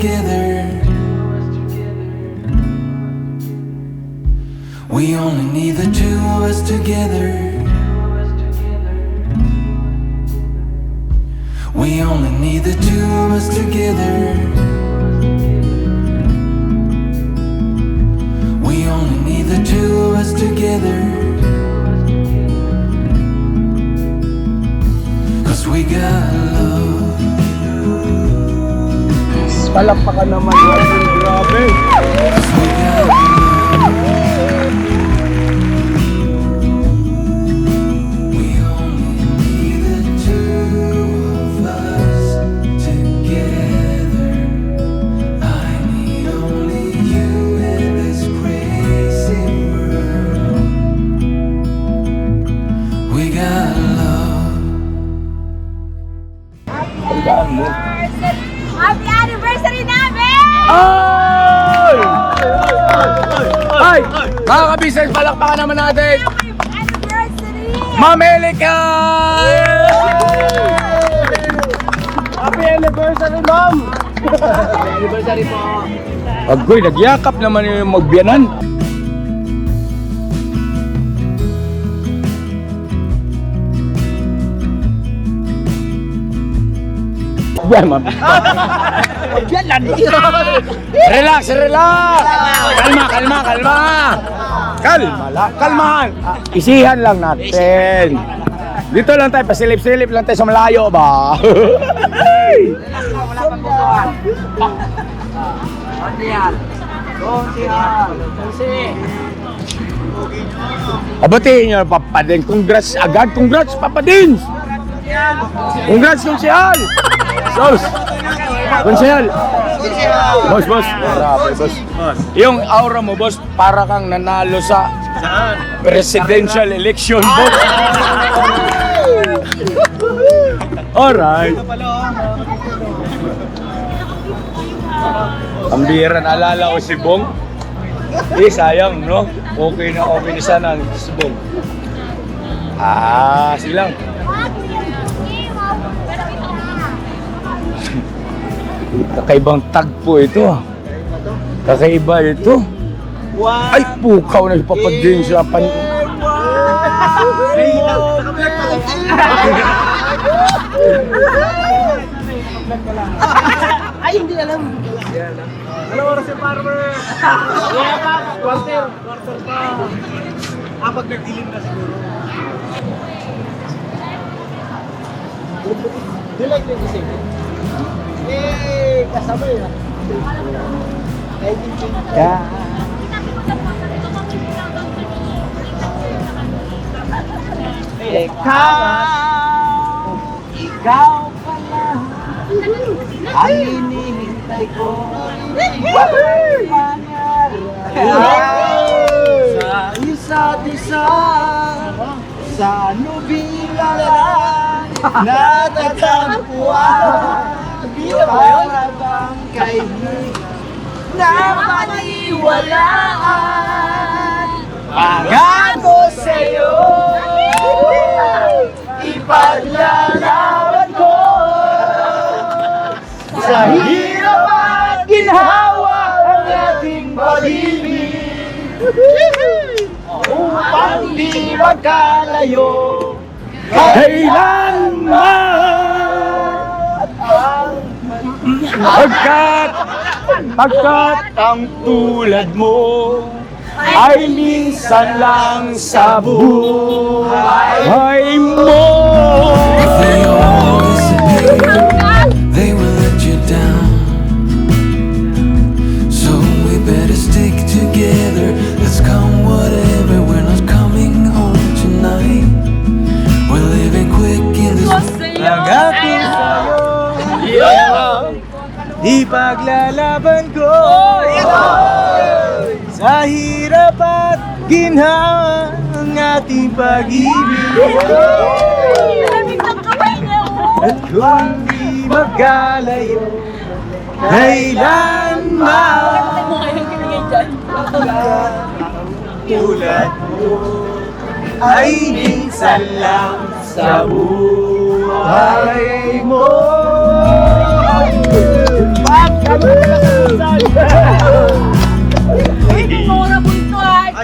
together. We only need the two of us together. We only need the two of us together. We only need the two of us together. 'Cause we got love. Palakpakan naman yun. Grabe. 'Cause we got love. Happy anniversary namin! Ay! Ay! Mga ka-business, palakpakan naman natin! Happy anniversary! Ma'am Elika! Happy anniversary, ma'am! Happy anniversary po! Agoy, nagyakap naman yung magbiyanan. Yan, ma'am. Relax, relax. Kalma, kalma, kalma. Kalma lang, kalmahan. Isihan lang natin. Dito lang tayo, pasilip-silip lang tayo sa malayo ba? Wala pang bubuhan. Konti yan. Konti. Abatiin nyo, Papa Din. Congrats agad, congrats, Papa Din. Congrats, Konsehal. Boss. Konsehal. Boss, boss. Grabe, boss. Yung aura mo, boss, para kang nanalo sa presidential election, boss. Alright. Ang bihira, naalala ko si Bong. Sayang, no? Okay na sana si Bong. Silang. Kakaibang tagpo ito. Kakaiba ito. Ay, pukaw na ipapadin sa pan... Ay, hindi alam. Ano oras yung farmer? Yeah, pa. Quarter pa. Pag nagdilim na siguro. Do you like 27? Eh, kasabay na. Ikaw pala ang hinihintay ko. Sa isa't isa, sa nubila natatagpuan. Para bang kaibigan na maniwalaan. Pangako sa'yo, ipaglalaban ko sa hirap at ginhawa ang ating pag-ibig upang di magkalayo kailanman. Pagkat ang tulad mo ay minsan lang sa buhay mo. If they all disappear, they will let you down. So we better stick together. Let's come whatever. We're not coming home tonight. We're living quick in this. Nagapin sa'yo, ipaglalaban ko sa hirap at ginhawa ang ating pag-ibig. At kung di magkalayo kailanman, tulad mo ay minsan lang sa buhay mo. Memorable to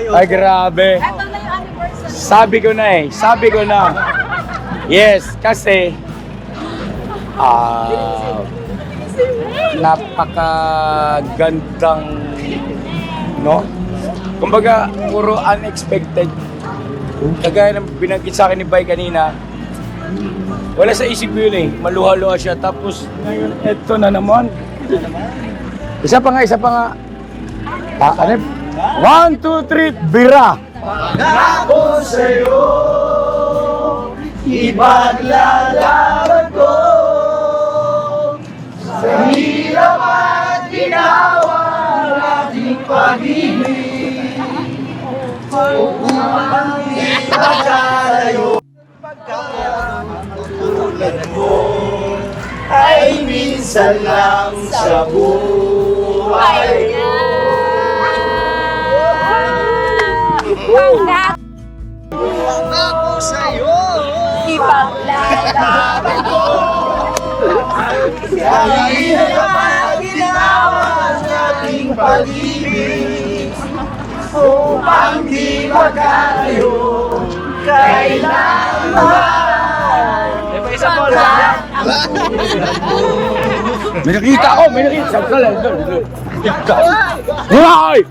Ay, grabe. Ito na yung anniversary. Sabi ko na. Yes, kasi napakagandang, no? Kumbaga, puro unexpected. Kagaya ng binanggit sa akin ni Bay kanina, wala sa isip ko yun eh. Maluha-luha siya. Tapos ngayon, eto na naman. Isa pa nga. Ano? 1, 2, 3, bira! Ako sa'yo, ipaglalaban ko sa hirap at ginawa ng ating pag-ibig. Upang di magkalayo, pagkakatulad mo ay minsan lang sa buhay ko. Ako sa'yo, Ipaglalaban ko. sa hirap at ginawa ng ating pag-ibig. Upang di magkalayo, kailangan. Isa po lang. May nakita ako! Saan ka lang? Hoy!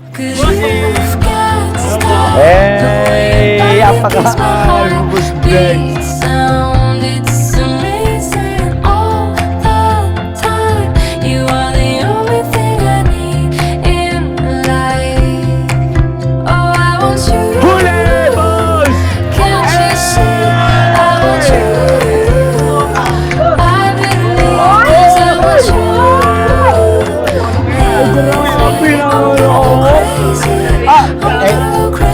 Hey! Apaka-lubos din! Huli, boss!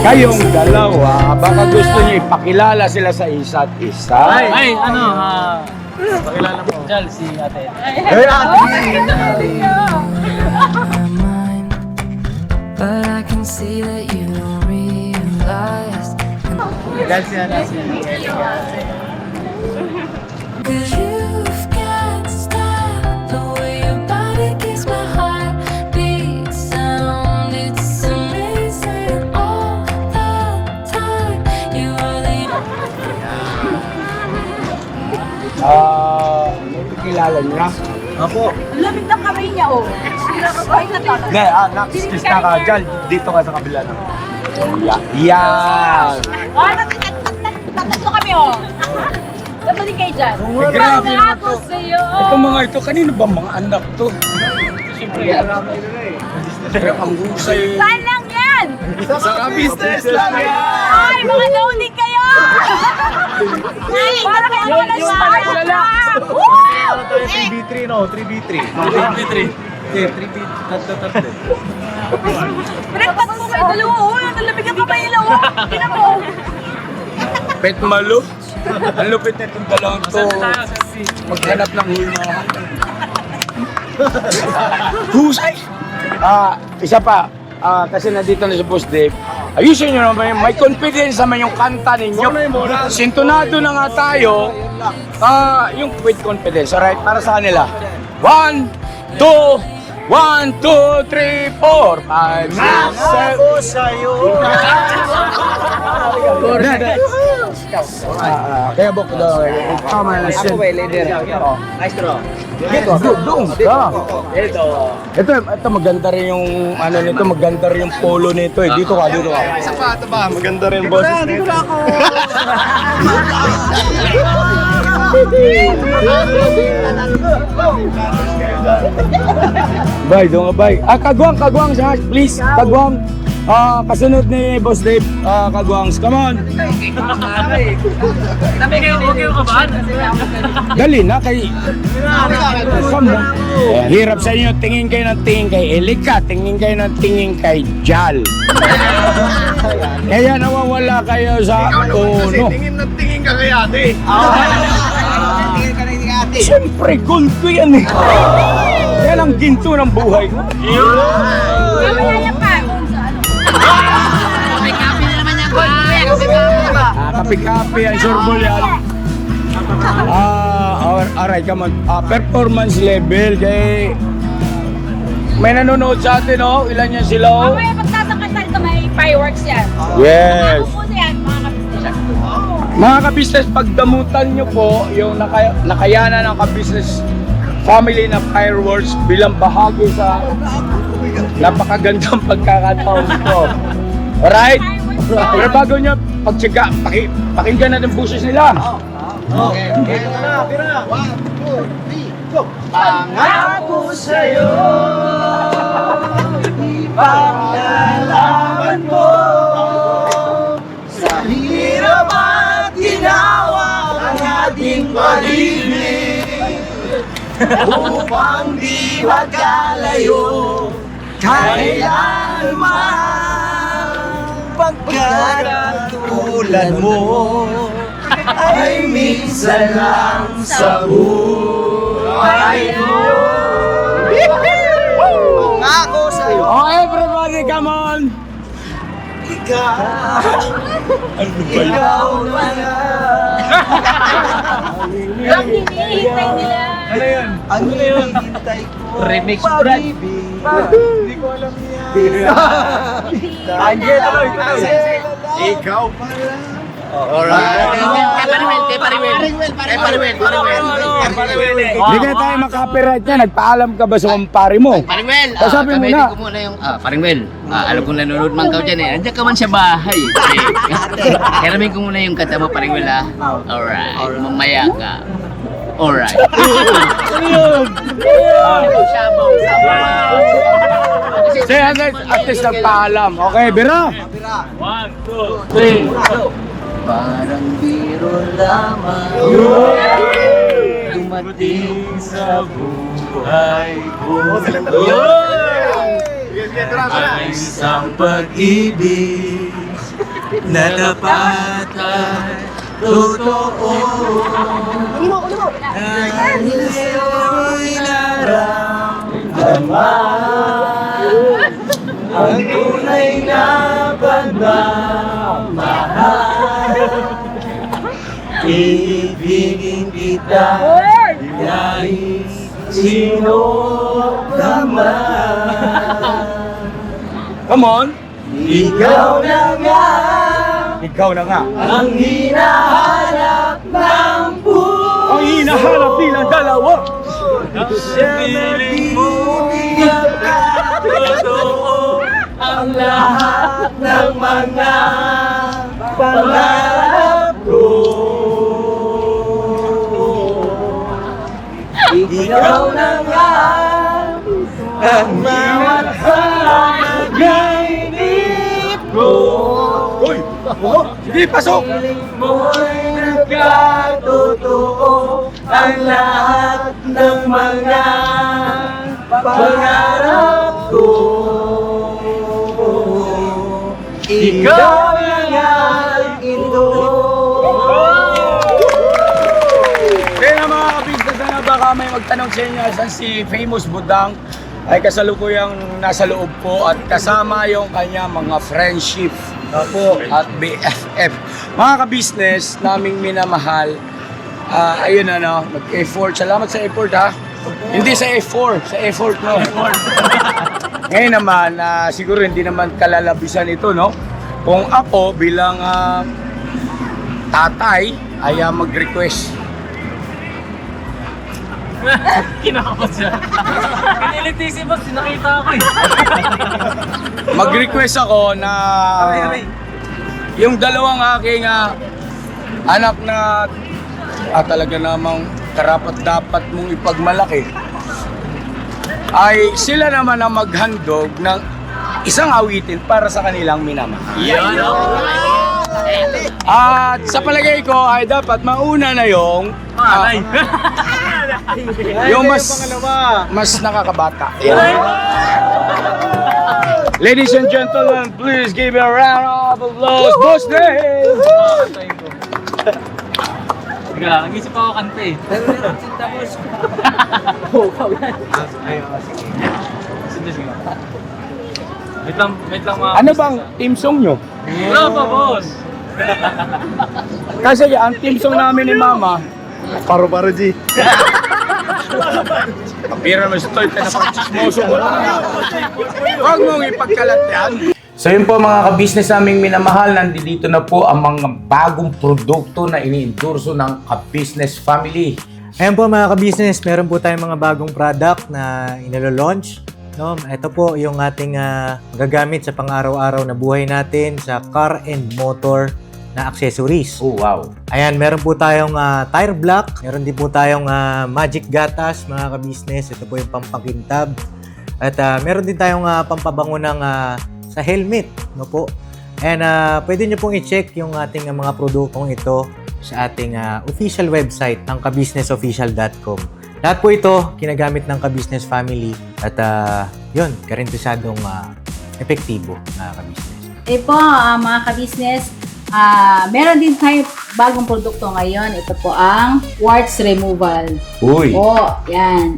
Kayong dalawa, baka gusto niyo ipakilala sila sa isa't isa. Pakilala mo. Jal, si ate. But I can see that you don't realize. Jal, si ate. Cause you've got style. The way your body keeps my heart beat sound. It's amazing all the time. You are the Kilala niyo na? Apo. Lamig ng kamay niya, oh. Sinakabay na talaga. Hindi, nakikis na ka dyan. Dito ka sa kabila na. Yan! Oh, natatlo kami, oh. Dapat din kayo dyan. grabe na Ako to. sa'yo. Ito mga ito, kanino ba mga anak to? Siyempre, pero ang husay. Saan lang yan? Sa business lang yan! Ay, mga loading kayo! Ay, para kayo mga nag-start na! Woo! 3v3, no? 3v3. 3v3. 3v3. Pinagpas mo kayo dalawa, oh. Nalamig ang kamay nila, oh. Tingnan mo. Pet malo. Ang lupit na itong dalawang to. Maghanap ng hulma. Husay! Isa pa. Kasi nandito na sa Boss Dave. Ayusin nyo naman yun. May confidence naman yung kanta ninyo. Sintonado na nga tayo. Yung with confidence. Alright, para sa kanila. 1, 2, 1, 2, 3, 4, 5, 6, 7. Ako sa'yo. Kaya bok daw. Tama na siya. Ako ba, leader? Nice draw. Dito, doon ka. Ito maganda rin yung ano nito, maganda rin yung polo nito eh. Dito ka. Sapato ba? Maganda rin, boss. Dito na ako. Bay, doon ka bay. Kagwang, please. Kagwang. Kasunod ni Boss Dave, Kagwangs. Come on. Sabi kayo, huwag kayo kabahan. Dali na kay... Come on. Hirap sa inyo, tingin kayo ng tingin kay Elika, tingin kayo ng tingin kay Jal. Kaya nawawala kayo sa tono. Tingin ka kay ate. Tingin ka kay ate. Siyempre, gold ko yan eh. Yan ang ginto ng buhay ko. Mamaya yan pa. Kapi-kapi yan, surbol yan. Alright, come on. Performance level kay may nanonood sa atin, oh. Ilan yan sila, oh. Mamaya pagtasakan tayo may fireworks yan. Yes. Upo yan, mga kabisnes. Mga kabisnes, pagdamutan nyo po yung nakayanan ng kabisnes family na fireworks bilang bahagi sa napakagandang pagkakataon ko. Alright? Pero bago nyo pagtsaga, pakinggan natin buses nila. Okay. Pira. 1, 2, 3, go. Pangako sa'yo, ipagkalaban mo sa hirap at ginawa ang ating pag-ibig upang di magkalayo kailanman pagkatulad mo ay minsan lang sa buhay ko. Pangako sa'yo, Oh, everybody, come on! ikaw na Ang hinihintay nila. ang hinihintay ko. Remix, pag-ibig. Hindi ko alam yan. Angel, ikaw pala. Alright. Hindi kaya tayo makapiright niya. Nagpaalam ka ba sa kumpare mo? Paringwel! Kasabi mo na. Ko muna yung... Paringwel, alam kong nanonood man ka dyan eh. Andiyan ka man sa bahay. Karamin ko muna yung kata mo, Paringwel ha. Alright, mamaya ka. Alright. Say at least nagpaalam. Okay, Bira? 1, 2, 3, Parang biro lamang dumating sa buhay ko. Ang isang pag-ibig na dapat ay totoo. Dahil sa'yo'y naramdaman ang tunay na pagmamahal. Iibigin kita dahil sino ka man. Come on. Ikaw na nga Ikaw na nga. ang hinahanap ng puso. Ang hinahanap bilang dalawa. Sa piling mo totoo ang lahat ng mga pangarap ko. Ikaw na nga ang bawat panaginip ko. Uy! Sige, pasok! Piling mo'y nagkatotoo ang lahat ng mga pangarap ko. Ikaw na nga ito. Kaya mga kabisnes na baka may magtanong sa inyo saan si Famous Budang ay kasalukuyang nasa loob po at kasama yung kanya mga friendship at BFF. Mga kabisnes naming minamahal, ayun ano, nag-effort. Salamat sa effort ha. Hindi sa effort, sa effort no. Ngayon naman, siguro hindi naman kalalabisan ito no. Kung ako bilang tatay ay mag-request. kinakapat siya. Kinilitisimos, sinakita ako eh. Mag-request ako na yung dalawang aking anak na talaga namang karapat-dapat mong ipagmalaki ay sila naman ang maghandog ng isang awitin para sa kanilang minamahal. Yan At sa palagay ko ay dapat mauna na yung yung mas nakakabata. Ladies and gentlemen, please give me a round of applause. Boss Dave! Nag-isip ako kanta eh. Sige. Wait lang mga... Ano bang team song nyo? Wala pa, boss! Kasi ang team song namin ni Mama, Paro-paro, G. Kapira mo sa toy, pinapakchismoso mo na. Huwag mong ipagkalat yan. So yun po mga ka-business naming minamahal, nandito na po ang mga bagong produkto na ini-endorso ng ka-business family. Ayan po mga ka-business, meron po tayong mga bagong product na inilo-launch. No, ito po yung ating gagamit sa pang-araw-araw na buhay natin sa car and motor na accessories. Oh wow. Ayan, meron po tayong tire block, meron din po tayong magic gatas mga ka-business. Ito po yung pampakintab. At meron din tayong pampabango ng sa helmet, no po. And pwede nyo pong i-check yung ating mga produktong ito sa ating official website ng kabusinessofficial.com. Lahat po ito ginagamit ng ka-business family at yun, garantisadong epektibo na ka-business. Po, mga ka-business, meron din tayo bagong produkto ngayon. Ito po ang warts removal. Uy. Po, yan.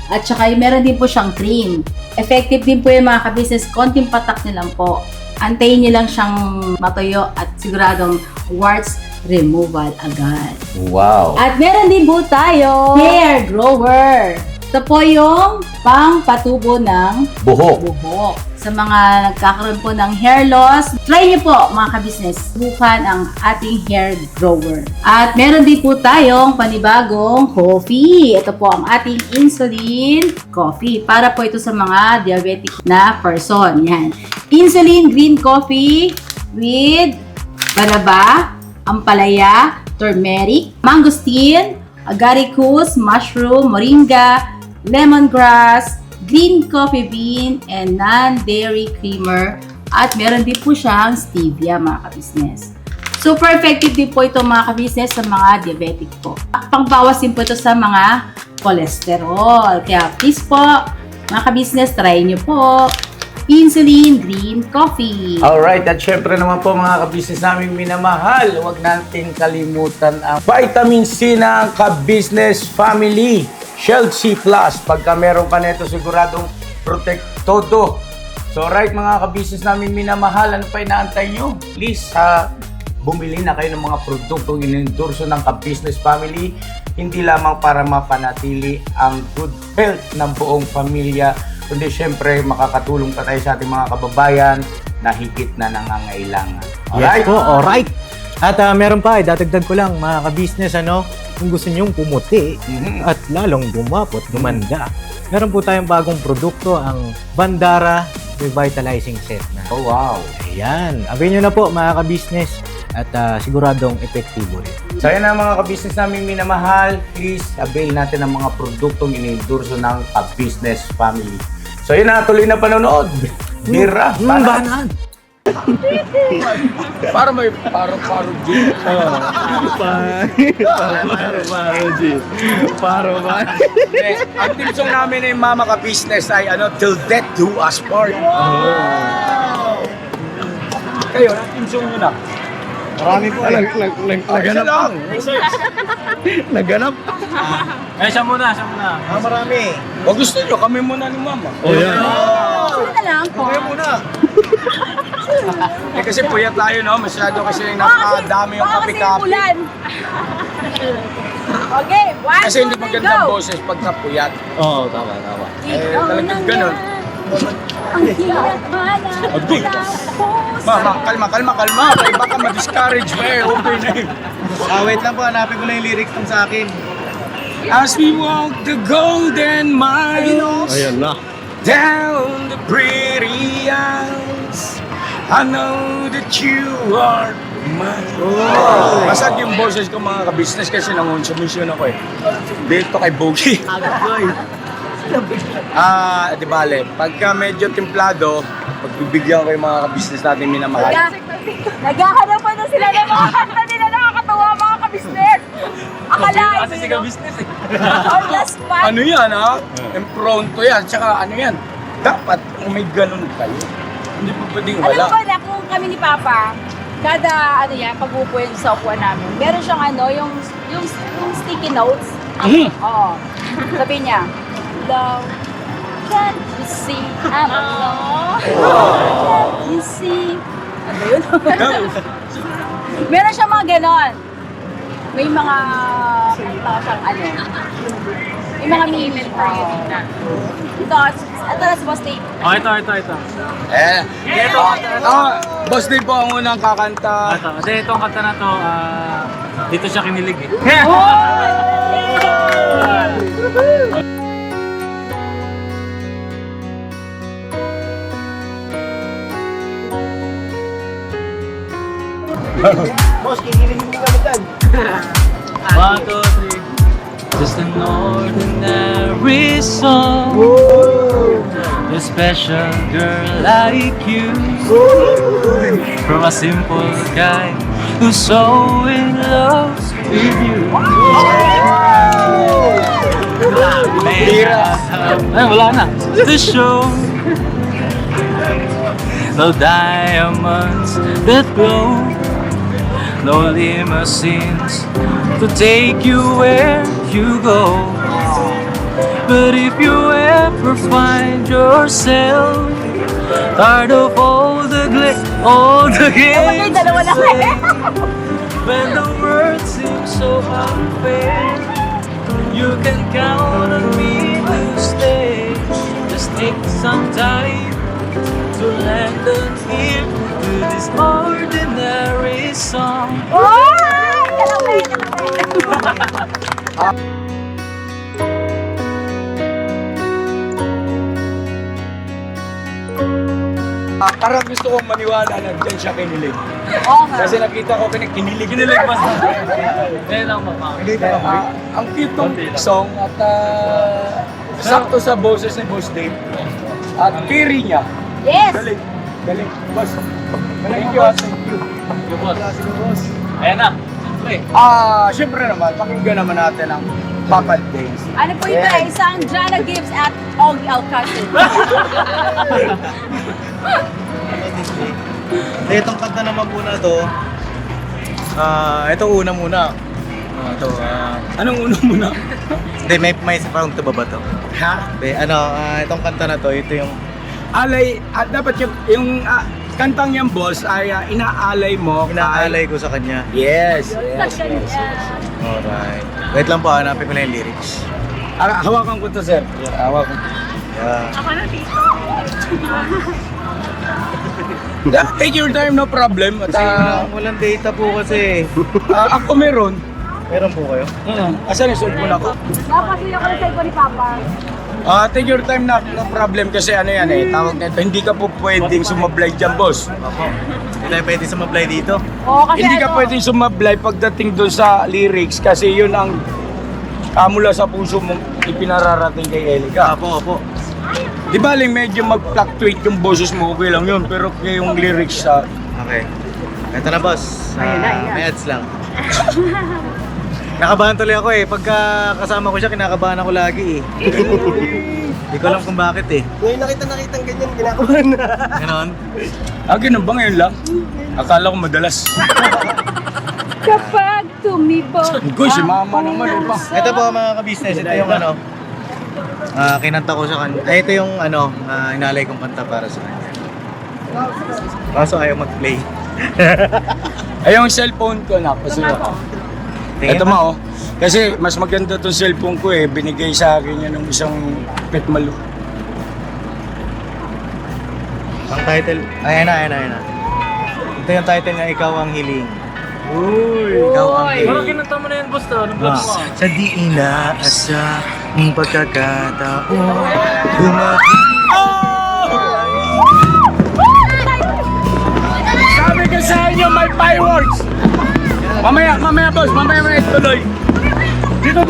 At saka meron din po siyang cream. Effective din po yung mga ka-business. Konting patak nyo lang po. Antayin nyo lang siyang matuyo at siguradong warts removal agad. Wow. At meron din po tayo hair grower. Ito po yung pang-patubo ng buhok. Sa mga nagkakaroon po ng hair loss, try niyo po mga ka-business, subukan ang ating hair grower. At meron din po tayong panibagong coffee. Ito po ang ating insulin coffee. Para po ito sa mga diabetic na person. Yan. Insulin green coffee with balaba, ampalaya, turmeric, mangosteen, agaricus, mushroom, moringa, lemongrass, green coffee bean, and non-dairy creamer. At meron din po siyang stevia mga ka-business. Super effective din po ito mga ka-business sa mga diabetic po. Pangbawas din po ito sa mga cholesterol. Kaya please po mga ka-business, try nyo po insulin green coffee. Alright, at syempre naman po mga ka-business namin minamahal, huwag natin kalimutan ang vitamin C ng ka-business family. Shield C+. Pagka meron ka nito, siguradong protect todo. So right mga ka-business namin minamahal, ano pa inaantay nyo? Please, bumili na kayo ng mga produktong in-endorso ng ka-business family, hindi lamang para mapanatili ang good health ng buong pamilya, kundi syempre makakatulong pa tayo sa ating mga kababayan na higit na nangangailangan. Yes po, alright. At meron pa, dadagdag ko lang mga ka-business, kung gusto nyong pumuti at lalong gumapot, gumanda, meron po tayong bagong produkto, ang Bandara Revitalizing Set na. Oh wow. Ayan, avail nyo na po mga ka-business at siguradong epektibo rin. So yan ang mga ka-business namin minamahal, please avail natin ang mga produktong in-endorso ng ka-business family. So yun na, tuloy na panonood. Bira, Banan! para may paro-paro din. Ang team song namin ng Mama Ka-Business ay Till Death Do Us Part. Kayo, ang team song nyo na? Marami po. Naganap. Naganap. Siya muna. Marami. O gusto nyo, kami muna ni Mama. Sige na lang po. Kasi puyat tayo, no? Masyado kasi napakadami yung kape-kape. Okay, 1, Kasi hindi magandang boses pagka puyat. Oo, tama. Talagang ganun. Ang hirap malala. Mama, kalma. Kaya baka ma-discourage pa eh. Okay na eh. Wait lang po, hanapin ko lang yung lyrics tong sa akin. As we walk the golden miles Ayan na. down the pretty aisles, I know that you are mine. Masag yung boses ko mga ka-business kasi nangonsumisyon ako eh. Dito kay Bogie. Di bale, pagka medyo templado, pagbibigyan ko yung mga ka-business natin minamahal. Naghahanapan na sila ng mga kanta nila, nakakatawa mga ka-business. Akalain Kasi si ka-business eh. On the spot. Ano yan ha? Impronto yan. Tsaka ano yan? Dapat kung may ganun kayo. Hindi po pwedeng Alam wala. ko na kung kami ni Papa, kada pag-upo yun sa upuan namin, meron siyang yung sticky notes. Oo. Sabi niya, love, can't you see I'm alone? Can't you see? Ano yun? Meron siyang mga ganon. May mga siyang Yung mga email for you, Tita. Ito na si Boss Dave. Oh, ito. Boss din po ang unang kakanta. Ito. Kasi itong kanta na to, dito siya kinilig eh. One, two, three. Just an ordinary song. A special girl like you. From a simple guy who's so in love with you. Ay, wala na. To show. No diamonds that glow. No limousines to take you where you go. But if you ever find yourself tired of all the games dalawa you lang play, when the world seems so unfair, you can count on me to stay. Just take some time to lend an ear to this ordinary song. Parang gusto kong maniwala na dyan siya kinilig. Oo nga. Kasi nakita ko kinilig. Kinilig ba sa Kaya lang mama. Ang cute ng song at sakto sa boses ni Boss Dave. At carry niya. Yes! Galing. Galing. Boss. Thank you. Thank you. Yung boss. Ayan na. Siyempre. Siyempre naman, pakinggan naman natin ang Papa Days. Ano po ito? Yeah. Isang Jana Gibbs at Augie Alcacid. Itong kanta naman po na to, itong una muna. Anong uno muna? Hindi, may isa parang tuba ba to? Ha? Hindi, itong kanta na to, ito yung Alay, at dapat yung kantang niyang boss ay inaalay mo. inaalay ko sa kanya. Yes. Alright. Wait lang po, hanapin ko na yung lyrics. Hawakan ko to, sir. Hawakan ko. Yeah. Take your time, no problem. At Walang data po kasi. ako meron. Meron po kayo? Asan yung cellphone ako? Dapat sila ko na cellphone ni Papa. Take your time na, no problem kasi ano yan tawag nito, hindi ka po pwedeng sumablay dyan, boss. Hindi tayo pwede sumablay dito. Oo, kasi Hindi ka pwedeng sumablay pagdating doon sa lyrics kasi yun ang mula sa puso mong ipinararating kay Elica. Opo. Di ba medyo mag-fluctuate yung boses mo, okay lang yun, pero yung lyrics sa... Okay. Ito na boss. May ads lang. Nakabahan tuloy ako pagka kasama ko siya, kinakabahan ako lagi Hindi ko alam kung bakit Ngayon nakita ganyan, kinakabahan na. Ganon? Ganun ba ngayon lang? Akala ko madalas. kapag tumibok. Goy, si mama naman pa. Ito po mga ka-business, ito yung kinanta ko sa kanya. Ito yung inalay kong kanta para sa kanya. Kaso ayaw mag-play. Ay, yung cellphone ko na, pasulat. Ito ma kasi mas maganda tong cellphone ko binigay sa akin yan ng isang petmalu. Ang title, ayan na. Ito yung title niya, Ikaw ang Hiling. Ikaw ang Parang hiling. kinanta mo na yan, boss. Ano vlog mo? Sa di inaasa ng pagkakataon, dumaki. Sabi ko sa inyo, may fireworks! Mamaya boss, mamaya tuloy. Dito.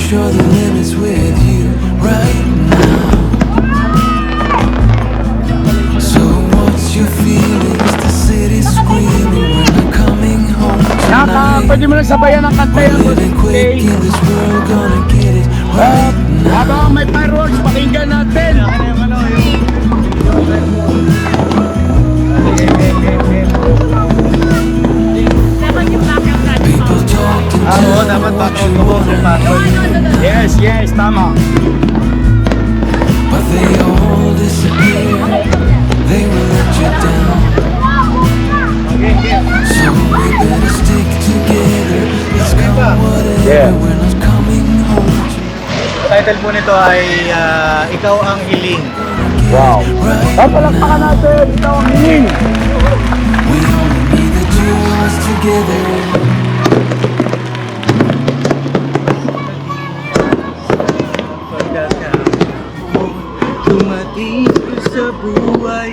sure the limit's with you right now. So what's your feelings? The city's screaming, we're not coming home tonight. Pwede mo lang sabayan ng kanta yan. We're living quick in this world, gonna get it right now. Habang may fireworks, pakinggan natin. People talk and tell what you wanna hear, Yes, yes, tama. but they all disappear. They will let you down. So we better stick together. Let's come whatever. Yeah. We're not coming home Title po nito ay Ikaw ang Hiling. Wow. right. Papalakpakan natin. Ito ang hiling. We only need the two of us together. Dumating ko sa buhay,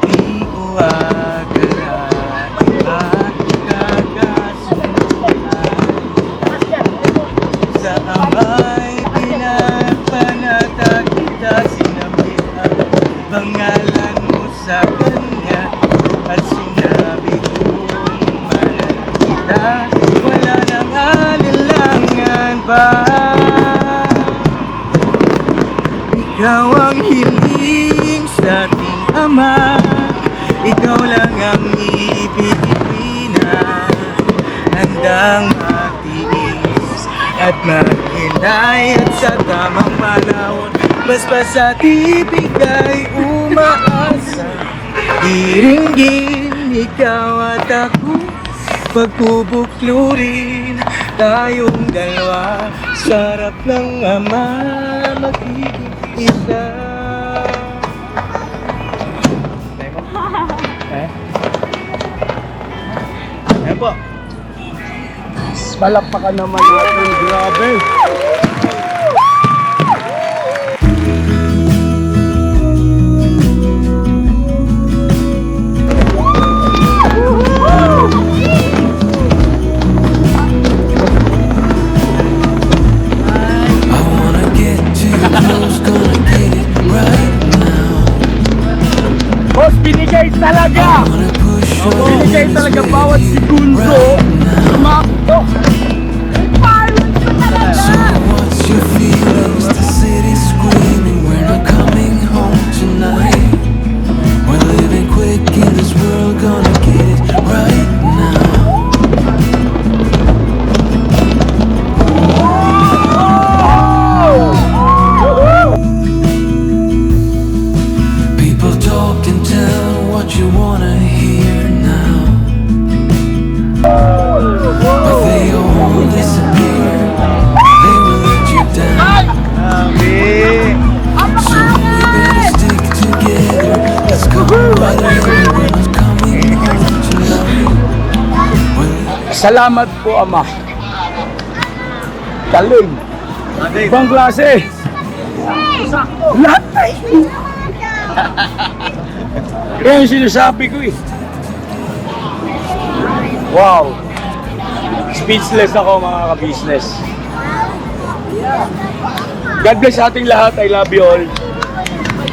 di ko akalain magkakasunod. Sa ama'y pinapanata kita, sinabit ang pangalan mo sa kanya, at sinabi kong mahal kita. Wala nang alinlangan pa. Ikaw ang hiling sa ating Ama, ikaw lang ang ibigin na handang matiis at maghintay, at sa tamang panahon basta sa tibig ay umaasa. Iringgin ikaw at ako, pagpupuklurin tayong dalawa, sarap ng Ama magiging isa. Ayan po. Palakpakan naman natin. Grabe. I wanna get too close, gonna get it right now. Boss, binigay talaga. Wanna push your Binigay talaga bawat segundo. Makto. So what's your feelings? The city's screaming, we're not coming home tonight. We're living quick in this world, gonna get it right now. People talk and tell what you wanna hear now, but they all disappear. They will let you down. So we better stick together. Let's go whatever. We're not coming home tonight. Salamat po, Ama. Galing. Ibang klase. Lahat ay. Yan yung sinasabi ko eh. Wow. Speechless ako mga ka-business. God bless ating lahat. I love you all.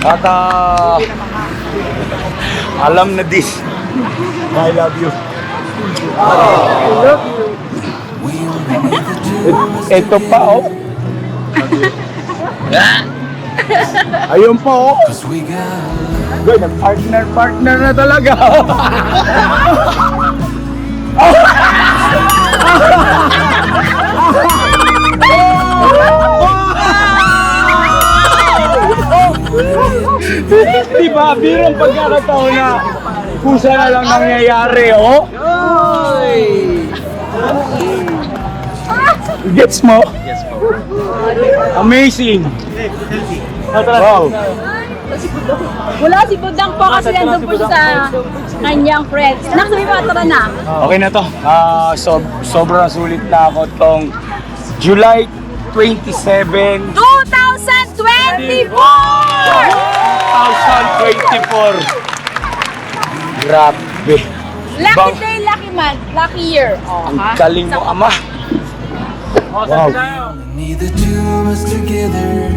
At alam na this. I love you. Ito pa oh. Ayun pa oh. Cause we got Good, partner na talaga. Diba, birong pagkakataon na kusa na lang nangyayari, oh? Gets mo? Yes po. Amazing. Wow. Wala si Budang po kasi nandun po siya sa kanyang friends. Anak, sabi mo, tara na. Okay na to. Sobrang sulit na ako tong July 27, 2024! 2024. Grabe. Lucky day, lucky month, lucky year. Oh, Ang galing mo, Ama. Wow. Need the two of us together.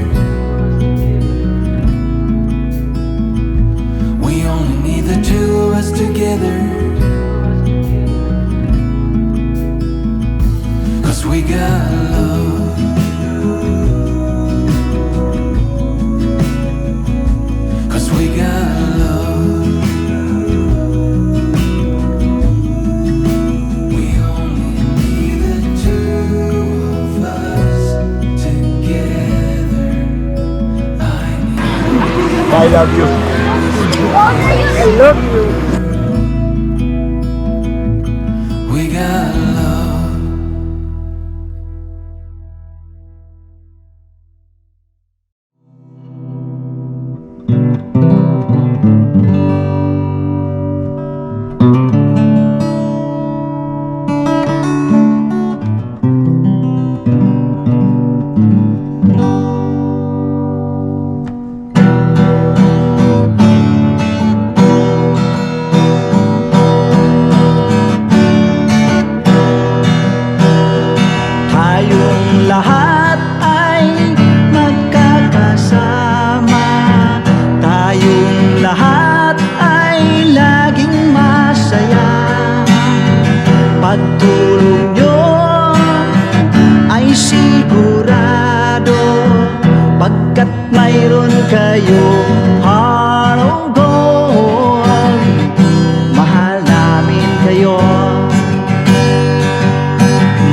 We only need the two of us together. 'Cause we got love. 'Cause we got love. We only need the two of us together. I love you. I love you. We got love. Tayong lahat ay magkakasama. Tayong lahat ay laging masaya. Pagtulong nyo ay sigurado, pagkat mayroon kayo heart of gold. Mahal namin kayo.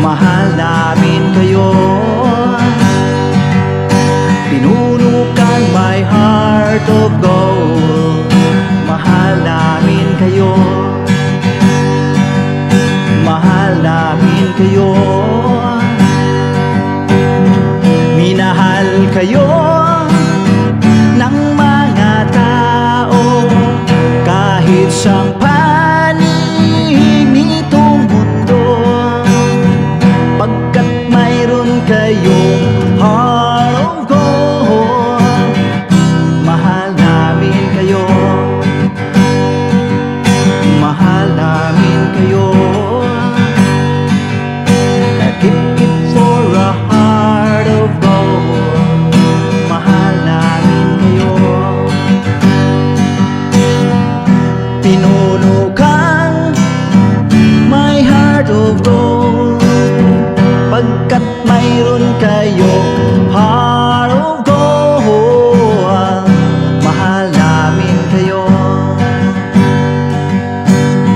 Mahal namin kayo. Pinuno kang my heart of gold. Mahal namin kayo. Mahal namin kayo. Minahal kayo ng mga tao kahit sa panig nitong mundo, pagkat mayroon kayong heart of gold. Mahal namin kayo. Mahal namin kayo. Keep it for a heart of gold. Mahal namin kayo. Pinuno kang my heart of gold, pagkat mayroon kayo heart of gold. Mahal namin kayo.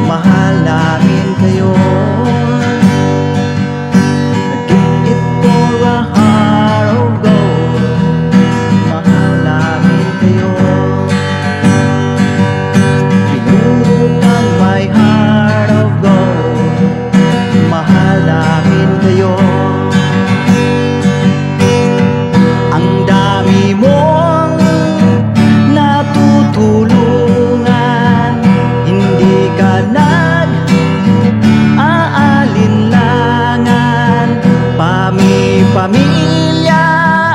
Mahal namin kayo. Give it for a heart of gold. Mahal namin kayo. Pinuno kang my heart of gold. Mahal namin kayo. Ang dami mong natutulungan, hindi ka nag-aalinlangan. Pamilya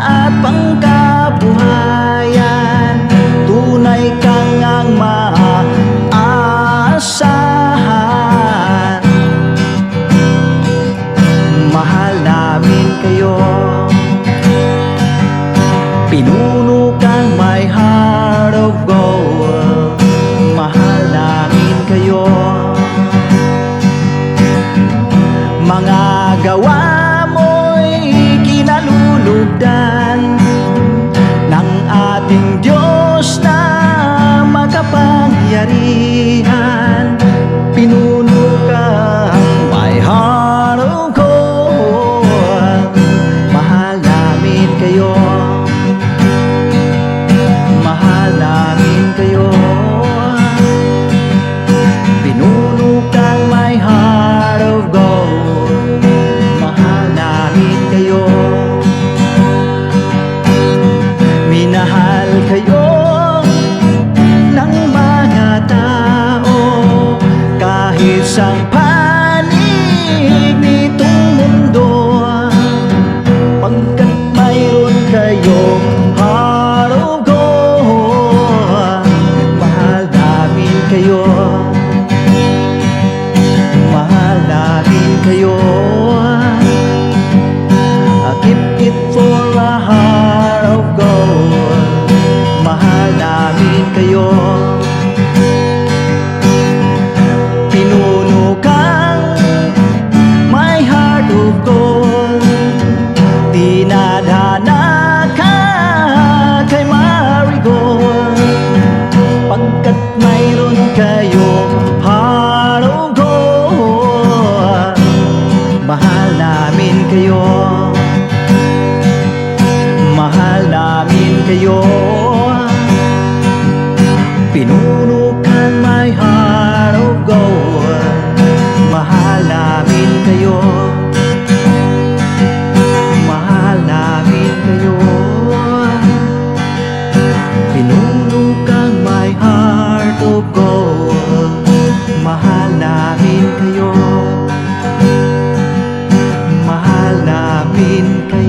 at pangkabuhayan, tunay kang ang maaasahan. namin kayo. Mahal namin kayo. Pinuno kang my heart of gold. Mahal namin kayo. Mahal namin kayo. Pinuno kang my heart of gold. Mahal namin kayo. Mahal namin kayo.